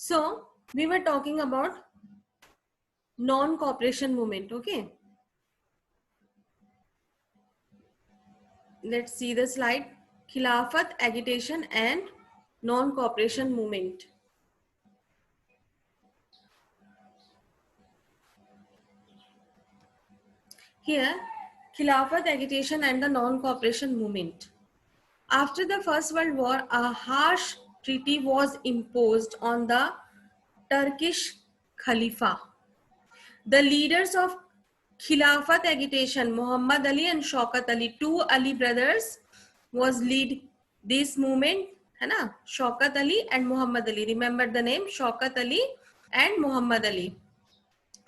So we were talking about non-cooperation movement. Okay, let's see the slide. Khilafat agitation and non-cooperation movement. Here, Khilafat agitation and the non-cooperation movement. After the First World War, a harsh treaty was imposed on the Turkish Khalifa. The leaders of Khilafat agitation, Muhammad Ali and Shaukat Ali, two Ali brothers, was lead this movement. है ना? Shaukat Ali and Muhammad Ali. Remember the name Shaukat Ali and Muhammad Ali.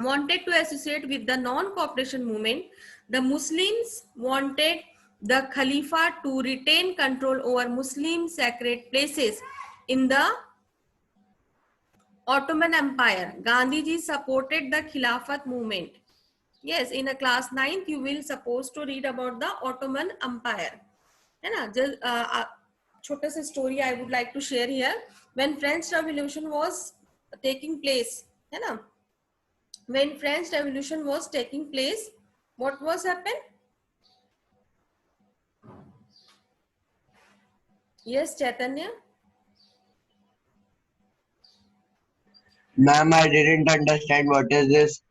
Wanted to associate with the non-cooperation movement. The Muslims wanted the Khalifa to retain control over Muslim sacred places in the Ottoman Empire. Gandhiji supported the Khilafat movement. Yes, in a class 9th you will supposed to read about the Ottoman Empire. है ना? Just छोटा सा story I would like to share here. When French Revolution was taking place, है ना? When French Revolution was taking place, what was happened? Yes, Chaitanya. Ma'am, I didn't understand what is this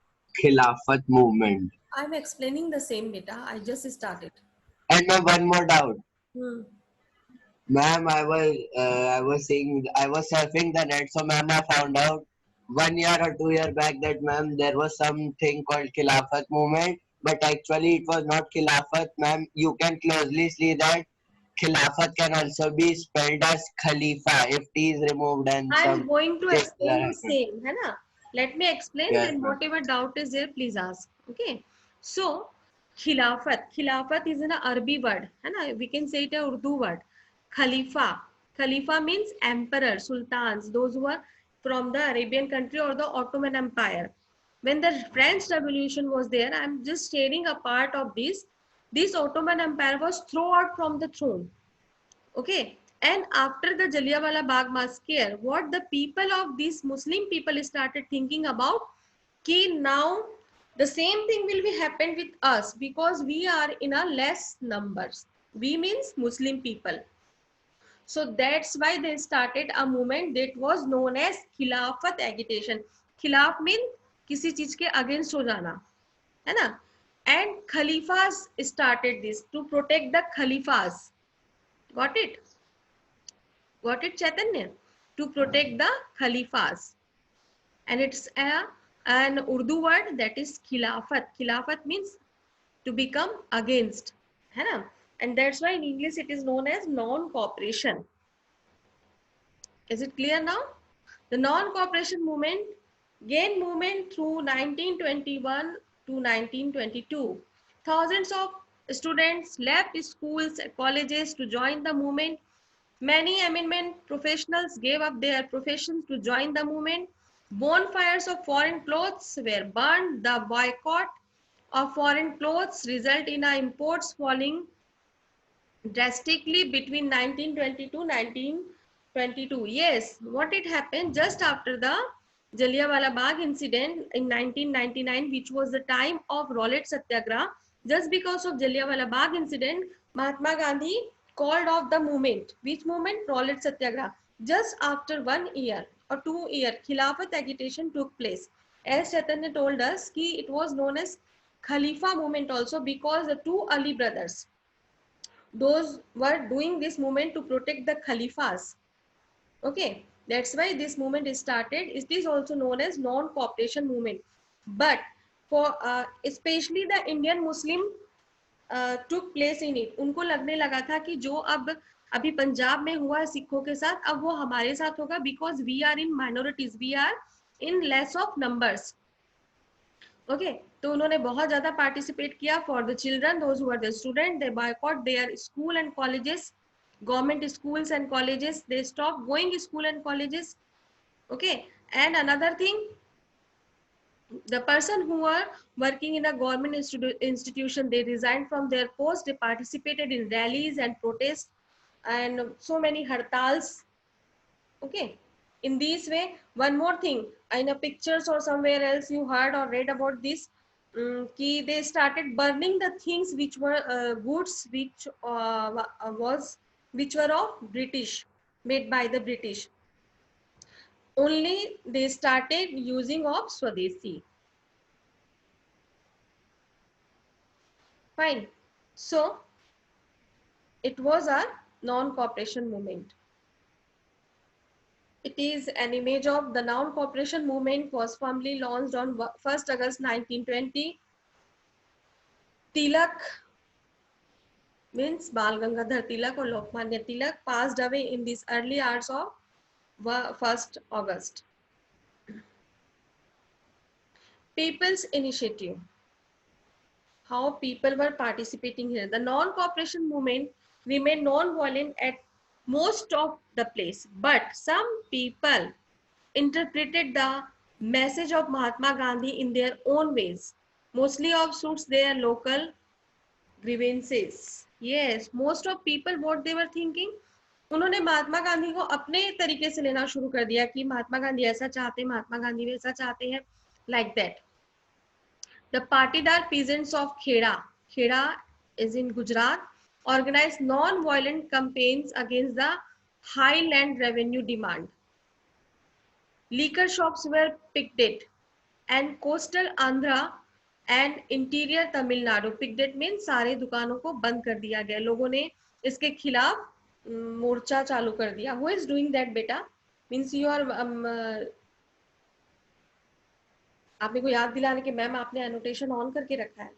Khilafat movement. I'm explaining the same, beta. I just started. And ma'am, one more doubt. Ma'am, I was surfing the net, so ma'am, I found out 1 year or 2 year back that ma'am there was something called Khilafat movement, but actually it was not Khilafat, ma'am. You can closely see that Khilafat can also be spelled as Khalifa if T is removed and I'm going to things explain are the same, है ना? Let me explain, Yes, then ma'am. whatever doubt is there, please ask. Okay. So, Khilafat is an Arabic word, है ना? We can say it a Urdu word. Khalifa. Khalifa means emperor, sultans, those who are from the Arabian country or the Ottoman Empire. When the French Revolution was there, I'm just sharing a part of this. This Ottoman Empire was thrown out from the throne. Okay, and after the Jallianwala Bagh massacre, what the people of these Muslim people started thinking about, ki now the same thing will be happened with us because we are in a less numbers. We means Muslim people. So that's why they started a movement that was known as Khilafat agitation. Khilaf means किसी चीज के against हो जाना, है ना? And Khalifas started this to protect the Khalifas. Got it? Got it, Chaitanya? To protect the Khalifas. And it's an Urdu word that is Khilafat. Khilafat means to become against. है ना? And that's why in English it is known as non-cooperation. Is it clear now? The non-cooperation movement gained movement through 1921 to 1922. Thousands of students left schools and colleges to join the movement. Many eminent professionals gave up their professions to join the movement. Bonfires of foreign clothes were burned. The boycott of foreign clothes resulted in imports falling drastically between 1920 to 1922. Yes, what it happened just after the Jallianwala Bagh incident in 1999, which was the time of Rowlatt Satyagraha. Just because of Jallianwala Bagh incident, Mahatma Gandhi called off the movement. Which movement? Rowlatt Satyagraha. Just after 1 year or 2 years, Khilafat agitation took place. As Chaitanya told us, it was known as Khalifa movement also because the two Ali brothers, those were doing this movement to protect the Khalifas. Okay, that's why this movement is started. It is also known as non-cooperation movement. But for especially the Indian Muslim took place in it. उनको लगने लगा था कि जो अब अभी पंजाब में हुआ सिखों के साथ, अब वो हमारे साथ होगा because we are in minorities, we are in less of numbers. Okay तो उन्होंने बहुत ज्यादा पार्टिसिपेट किया for the children those who are the student they boycott their school and colleges government schools and colleges, they stop going school and colleges. Okay, and another thing, the person who are working in a government institution, they resigned from their post, they participated in rallies and protests and so many hartals. Okay, In this way, one more thing, in a pictures or somewhere else you heard or read about this, they started burning the things which were goods which which were of British, made by the British. Only they started using of Swadeshi. Fine. So it was a non-cooperation movement. It is an image of the non-cooperation movement was formally launched on 1st August 1920. Tilak means Bal Gangadhar Tilak or Lokmanya Tilak passed away in these early hours of 1st August. People's Initiative. How people were participating here. The non-cooperation movement remained non-violent at most of the place, but some people interpreted the message of Mahatma Gandhi in their own ways, mostly of suits their local grievances. Yes, most of people what they were thinking, उन्होंने महात्मा गांधी को अपने तरीके से लेना शुरू कर दिया कि महात्मा गांधी ऐसा चाहते हैं, महात्मा गांधी वैसा चाहते हैं, like that. The Patidar peasants of Kheda, Kheda is in Gujarat, organized non-violent campaigns against the high land revenue demand. Liquor shops were picketed, and coastal Andhra and interior Tamil Nadu, picketed means सारे दुकानों को बंद कर दिया गया. लोगों ने इसके खिलाफ मोर्चा चालू कर दिया. Who is doing that, beta? Means you are आपने को याद दिलाने के मैम आपने एनोटेशन ऑन करके रखा है.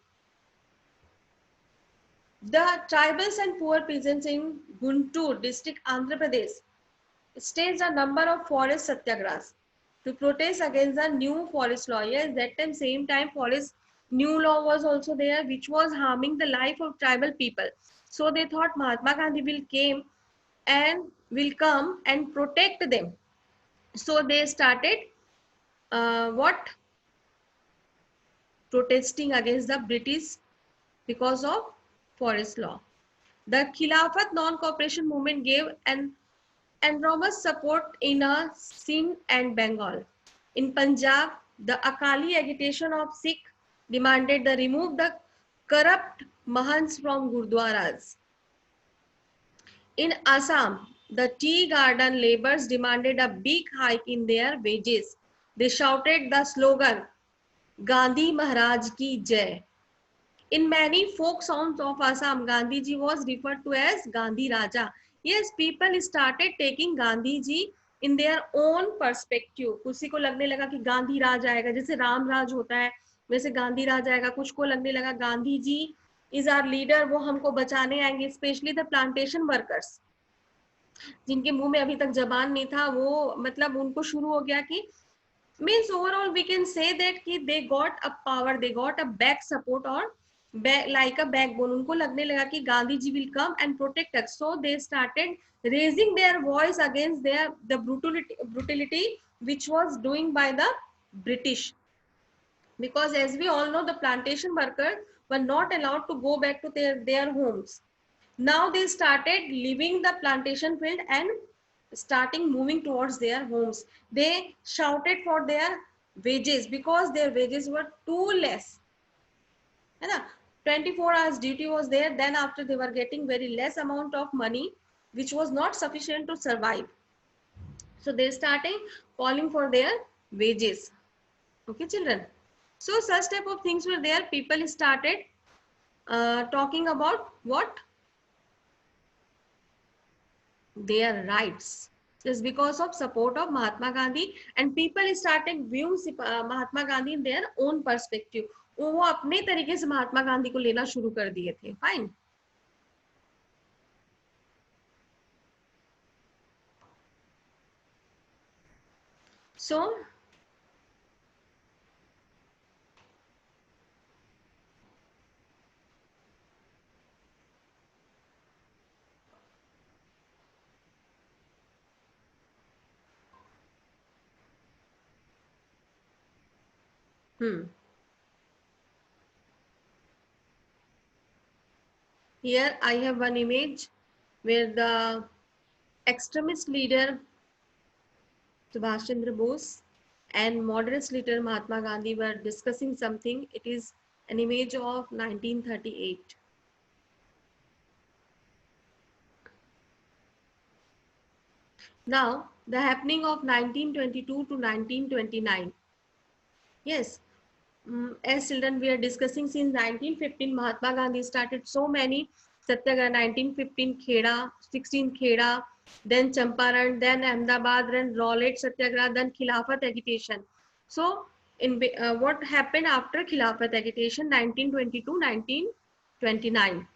The tribals and poor peasants in Guntur district, Andhra Pradesh, staged a number of forest satyagrahas to protest against the new forest law. Yes, that time, same time, forest new law was also there, which was harming the life of tribal people. So they thought Mahatma Gandhi will come and protect them. So they started what? Protesting against the British because of forest law. The Khilafat non-cooperation movement gave an enormous support in Sindh and Bengal. In Punjab, the Akali agitation of Sikh demanded the remove the corrupt Mahants from Gurdwaras. In Assam, the tea garden laborers demanded a big hike in their wages. They shouted the slogan, Gandhi Maharaj ki Jai. In many folk songs of Assam, Gandhiji was referred to as Gandhi Raja. Yes, people started taking Gandhi ji in their own perspective. किसी को लगने लगा कि गांधी राज आएगा, जैसे राम राज होता है वैसे गांधी राज आएगा. कुछ को लगने लगा Gandhi ji is our leader, वो हमको बचाने आएंगे. स्पेशली द प्लांटेशन वर्कर्स, जिनके मुंह में अभी तक जबान नहीं था, वो मतलब उनको शुरू हो गया कि means overall we can say that कि they got a power, they got a back support or like a backbone. उनको लगने लगा कि गांधी जी will come and protect us. So they started raising their voice against the brutality which was doing by the British. Because as we all know, the plantation workers were not allowed to go back to their homes. Now they started leaving the plantation field and starting moving towards their homes. They shouted for their wages because their wages were too less. 24 hours duty was there. Then after they were getting very less amount of money, which was not sufficient to survive. So they started calling for their wages. Okay, children. So such type of things were there. People started talking about what? Their rights. Just because of support of Mahatma Gandhi, and people started viewing Mahatma Gandhi in their own perspective. वो अपने तरीके से महात्मा गांधी को लेना शुरू कर दिए थे. Fine. So here I have one image where the extremist leader Subhash Chandra Bose and moderate leader Mahatma Gandhi were discussing something. It is an image of 1938. Now, the happening of 1922 to 1929. Yes, as children, we are discussing since 1915, Mahatma Gandhi started so many Satyagraha, 1915 Kheda, 16 Kheda, then Champaran, then Ahmedabad, then Rowlatt Satyagraha, then Khilafat agitation. So, what happened after Khilafat agitation, 1922, 1929?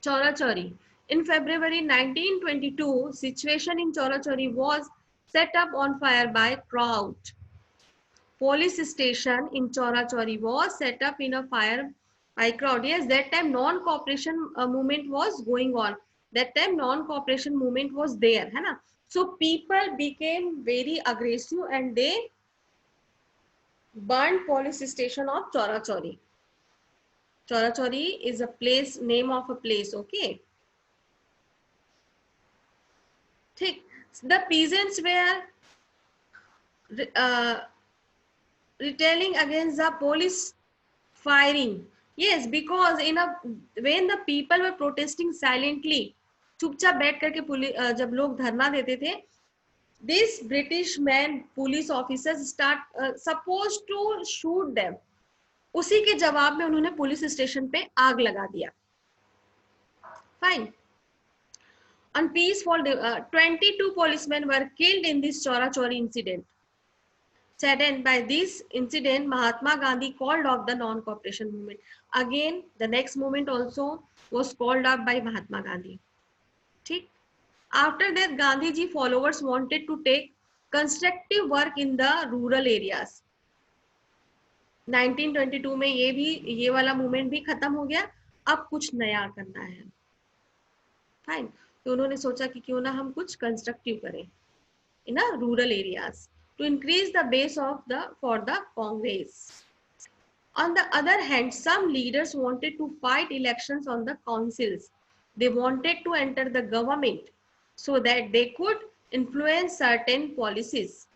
Chora Chori. In February 1922, situation in Chora Chori was set up on fire by crowd. Police station in Chora Chori was set up in a fire by crowd. Yes, that time non-cooperation movement was going on. That time non-cooperation movement was there. है ना? So people became very aggressive and they burned police station of Chora Chori. Chora Chori is a place, name of a place. Okay. ठीक. The peasants were uh, retailing against the police firing. Yes, because in a when the people were protesting silently, चुपचाप बैठ करके जब लोग धरना देते थे, this British man police officers start supposed to shoot them. उसी के जवाब में उन्होंने पुलिस स्टेशन पे आग लगा दिया. Fine. On peaceful, 22 policemen were killed in this Chora Chori incident. Saddened by this incident, Mahatma Gandhi called off the non-cooperation movement. Again, the next movement also was called up by Mahatma Gandhi. ठीक? After that, Gandhiji followers wanted to take constructive work in the rural areas. 1922 में ये वाला movement भी खत्म हो गया. अब कुछ नया करना है. Fine. तो उन्होंने सोचा कि क्यों ना हम कुछ constructive करें in a rural areas to increase the base of for the Congress. On the other hand, some leaders wanted to fight elections on the councils. They wanted to enter the government so that they could influence certain policies.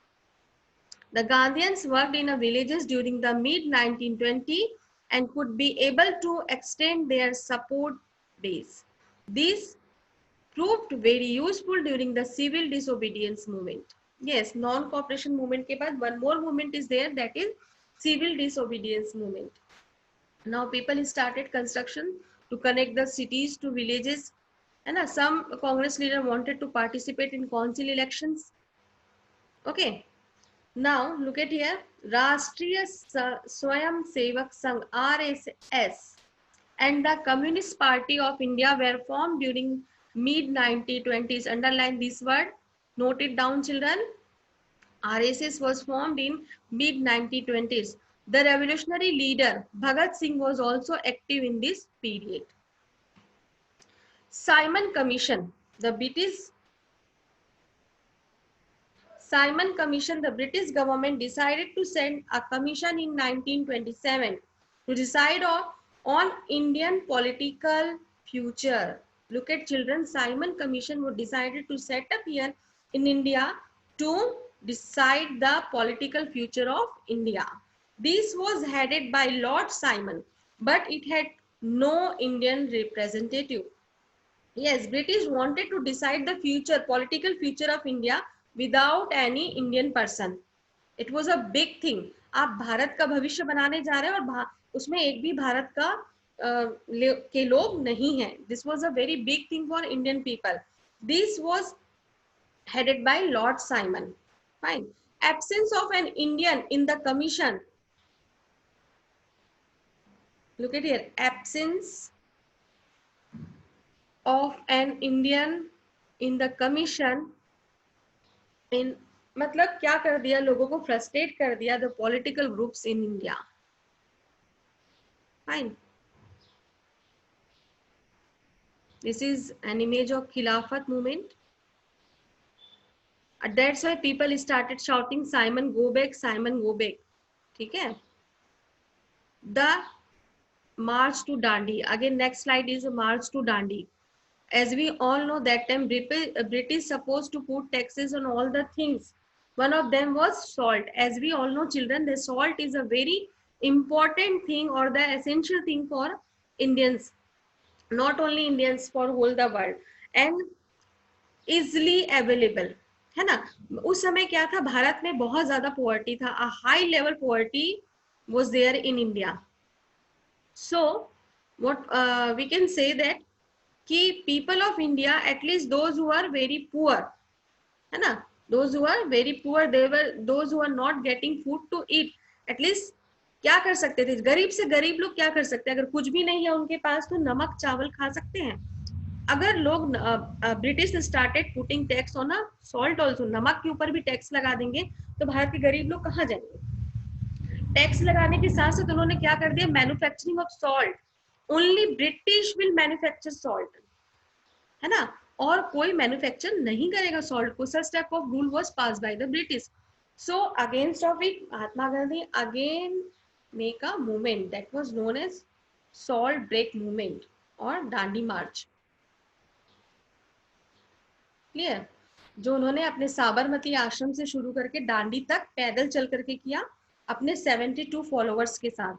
The Gandhians worked in villages during the mid-1920 and could be able to extend their support base. This proved very useful during the civil disobedience movement. Yes, non-cooperation movement के बाद one more movement is there, that is civil disobedience movement. Now people started construction to connect the cities to villages, and some Congress leader wanted to participate in council elections. Okay. Now look at here, Rashtriya Swayam Sevak Sangh RSS and the Communist Party of India were formed during mid-1920s. Underline this word. Note it down, children. RSS was formed in mid-1920s. The revolutionary leader Bhagat Singh was also active in this period. Simon Commission. The British government decided to send a commission in 1927 to decide on Indian political future. Look at children, Simon Commission was decided to set up here in India to decide the political future of India. This was headed by Lord Simon, but it had no Indian representative. Yes, British wanted to decide the political future of India without any Indian person. It was a big thing. आप भारत का भविष्य बनाने जा रहे हैं और उसमें एक भी भारत का के लोग नहीं हैं. This was a very big thing for Indian people. This was headed by Lord Simon. Fine. Absence of an Indian in the commission. Look at here. Absence of an Indian in the commission in मतलब क्या कर दिया, लोगों को frustrate कर दिया, the political groups in India. Fine. This is an image of Khilafat movement. That's why people started shouting, Simon go back, Simon go back. ठीक है? The march to Dandi. Again, next slide is a march to Dandi. As we all know, that time British supposed to put taxes on all the things. One of them was salt. As we all know, children, the salt is a very important thing or the essential thing for Indians, not only Indians, for whole the world, and easily available, है ना. उस समय क्या था, भारत में बहुत ज्यादा poverty था, a high level poverty was there in India. So what we can say that कि people of India, at least those who are very poor, है ना, those who are very poor, they were those who are not getting food to eat, at least क्या कर सकते थे, गरीब से गरीब लोग क्या कर सकते हैं, अगर कुछ भी नहीं है उनके पास तो नमक चावल खा सकते हैं. अगर लोग British started putting tax on salt also, नमक के ऊपर भी टैक्स लगा देंगे तो भारत के गरीब लोग कहाँ जाएंगे. टैक्स लगाने के साथ साथ उन्होंने क्या कर दिया, manufacturing of salt, only British will manufacture salt, है ना, और कोई मैन्युफैक्चर नहीं करेगा सॉल्ट को. Such type of rule was pass by the British. So against of it Mahatma Gandhi again make a movement that was known as salt break movement और दांडी मार्च. Clear. जो उन्होंने अपने साबरमती आश्रम से शुरू करके दांडी तक पैदल चल करके किया अपने 72 फॉलोअर्स के साथ.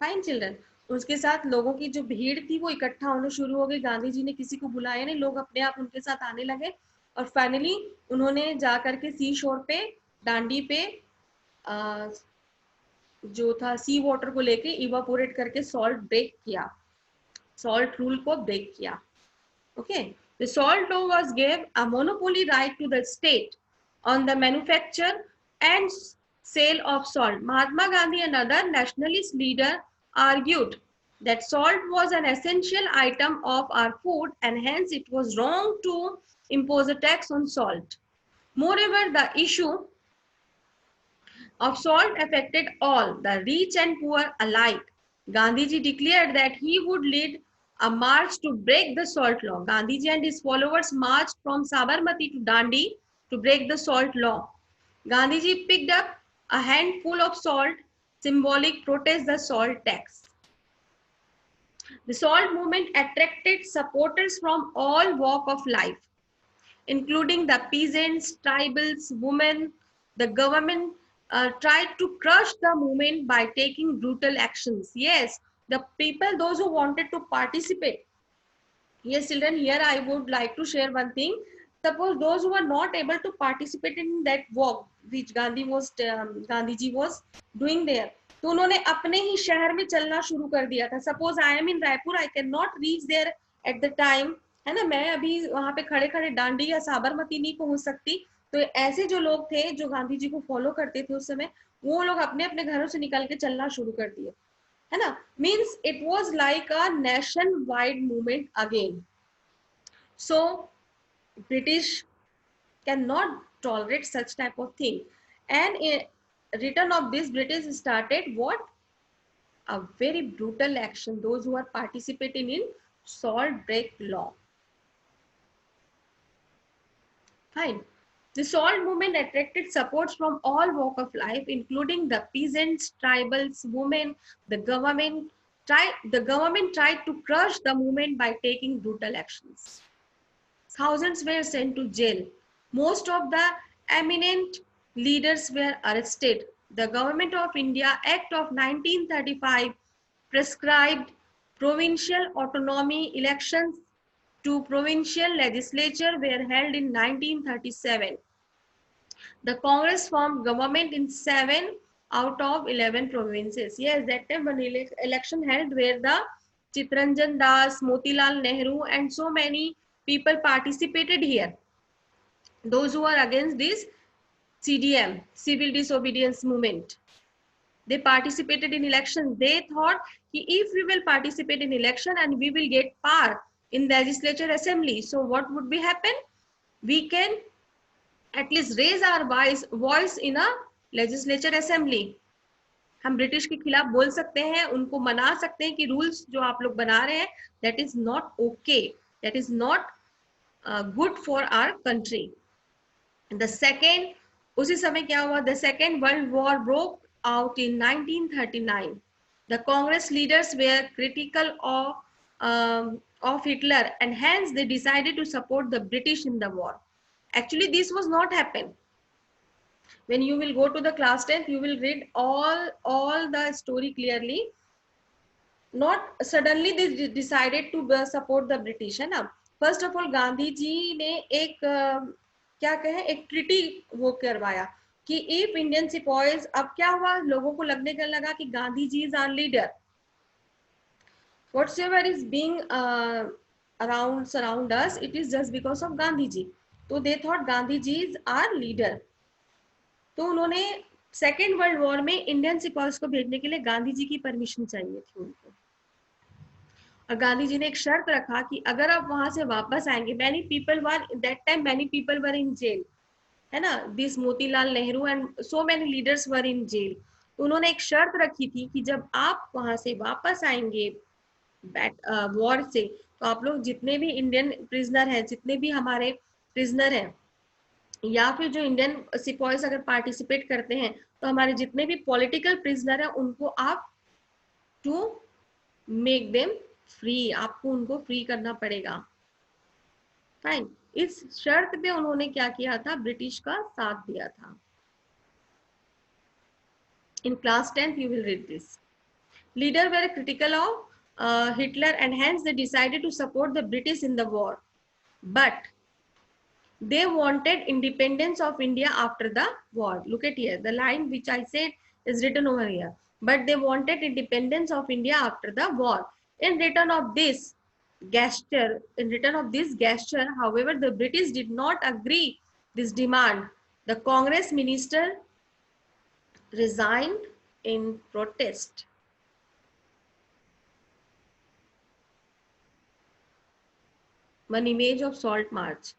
Fine children. उसके साथ लोगों की जो भीड़ थी वो इकट्ठा होने शुरू हो गई. गांधी जी ने किसी को बुलाया नहीं, लोग अपने आप उनके साथ आने लगे और फाइनली उन्होंने जा करके सी शोर पे, दांडी पे जो था सी वाटर को लेके इवापोरेट करके सॉल्ट ब्रेक किया, सॉल्ट रूल को ब्रेक किया. Okay. The salt law was gave a monopoly right to the state on the manufacture and sale of salt. Mahatma Gandhi and other nationalist leaders argued that salt was an essential item of our food and hence it was wrong to impose a tax on salt. Moreover, the issue of salt affected all, the rich and poor alike. Gandhiji declared that he would lead a march to break the salt law. Gandhiji and his followers marched from Sabarmati to Dandi to break the salt law. Gandhiji picked up a handful of salt, symbolic protest the salt tax. The salt movement attracted supporters from all walks of life, including the peasants, tribals, women. The government tried to crush the movement by taking brutal actions. Yes, the people, those who wanted to participate. Yes, children, here I would like to share one thing. Suppose those who are not able to participate in that walk which Gandhiji was doing there, तो उन्होंने अपने ही शहर में चलना शुरू कर दिया था. Suppose I am in Raipur, I can not reach there at the time, है ना, मैं अभी वहां पे खड़े खड़े दांडी या साबरमती नहीं पहुंच सकती. तो ऐसे जो लोग थे जो गांधी जी को फॉलो करते थे उस समय, वो लोग अपने अपने घरों से निकल के चलना शुरू कर दिए, है ना. Means it was like a nation wide movement again. So British can not tolerate such type of thing, and return of this, British started what? A very brutal action. Those who are participating in salt break law. Fine. The salt movement attracted supports from all walks of life, including the peasants, tribals, women. The government tried to crush the movement by taking brutal actions. Thousands were sent to jail. Most of the eminent leaders were arrested. The Government of India Act of 1935 prescribed provincial autonomy. Elections to provincial legislature were held in 1937. The Congress formed government in 7 out of 11 provinces. Yes, that time one election held where the Chittaranjan Das, Motilal Nehru and so many people participated here. Those who are against this CDM, civil disobedience movement, they participated in elections. They thought if we will participate in election and we will get power in the legislature assembly, so what would be happen? We can at least raise our voice in a legislature assembly. हम British के खिलाफ बोल सकते हैं, उनको मना सकते हैं कि रूल्स जो आप लोग बना रहे हैं that is not okay, that is not good for our country. The second, उसी समय क्या हुआ? The Second World War broke out in 1939. The Congress leaders were critical of Hitler and hence they decided to support the British in the war. Actually, this was not happen. When you will go to the class 10th, you will read all the story clearly. Not suddenly they decided to support the British, है ना. First of all Gandhi ji ने एक क्या कहे, एक treaty वो करवाया कि इफ इंडियन सिपॉइज, अब क्या हुआ, लोगों को लगने का लगा कि Gandhi ji is our leader, whatsoever is being surround us, it is just because of Gandhi ji. तो they thought Gandhi ji is our leader. तो उन्होंने सेकेंड वर्ल्ड वॉर में इंडियन सिपॉइज को भेजने के लिए गांधी जी की परमिशन चाहिए थी उनको. और गांधी जी ने एक शर्त रखा कि अगर आप वहां से वापस आएंगे, many people were that time, many people were in jail, है ना, this Motilal Nehru and so many leaders were in jail. तो उन्होंने एक शर्त रखी थी कि जब आप वहां से वापस आएंगे वॉर से, तो आप लोग जितने भी इंडियन प्रिजनर हैं, जितने भी हमारे प्रिजनर हैं, या फिर जो इंडियन सिपॉइज अगर पार्टिसिपेट करते हैं, तो हमारे जितने भी पॉलिटिकल प्रिजनर हैं उनको आप टू मेक देम फ्री, आपको उनको फ्री करना पड़ेगा. फाइन. इस शर्त पे उन्होंने क्या किया था, ब्रिटिश का साथ दिया था. In class 10th you will read this. Leader were critical of Hitler and hence they decided to support the British in the war. But they wanted independence of India after the war. Look at here, the line which I said is written over here. But they wanted independence of India after the war. In return of this gesture, however, the British did not agree this demand. The Congress minister resigned in protest. One image of Salt March.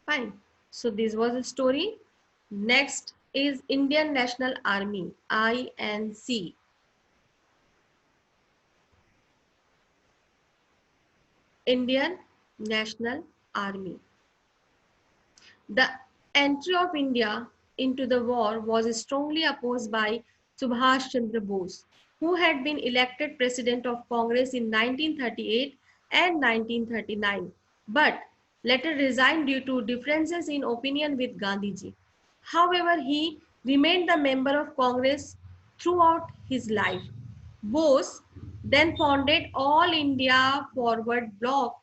Fine. So this was a story. Next is Indian National Army, INC. Indian National Army. The entry of India into the war was strongly opposed by Subhash Chandra Bose, who had been elected president of Congress in 1938 and 1939, but later resigned due to differences in opinion with Gandhiji. However, he remained the member of Congress throughout his life. Bose then founded All India Forward Bloc.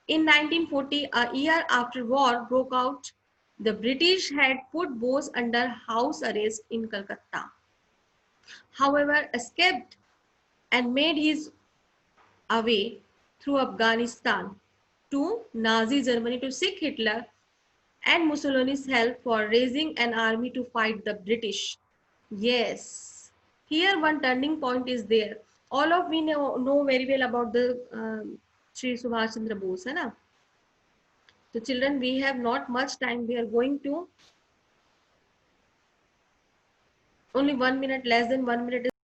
In 1940, a year after war broke out, the British had put Bose under house arrest in Calcutta. However, escaped and made his way through Afghanistan to Nazi Germany to seek Hitler and Mussolini's help for raising an army to fight the British. Yes, here one turning point is there. All of we know very well about the Sri Subhash Chandra Bose, है ना? So children, we have not much time. We are going to only 1 minute, less than 1 minute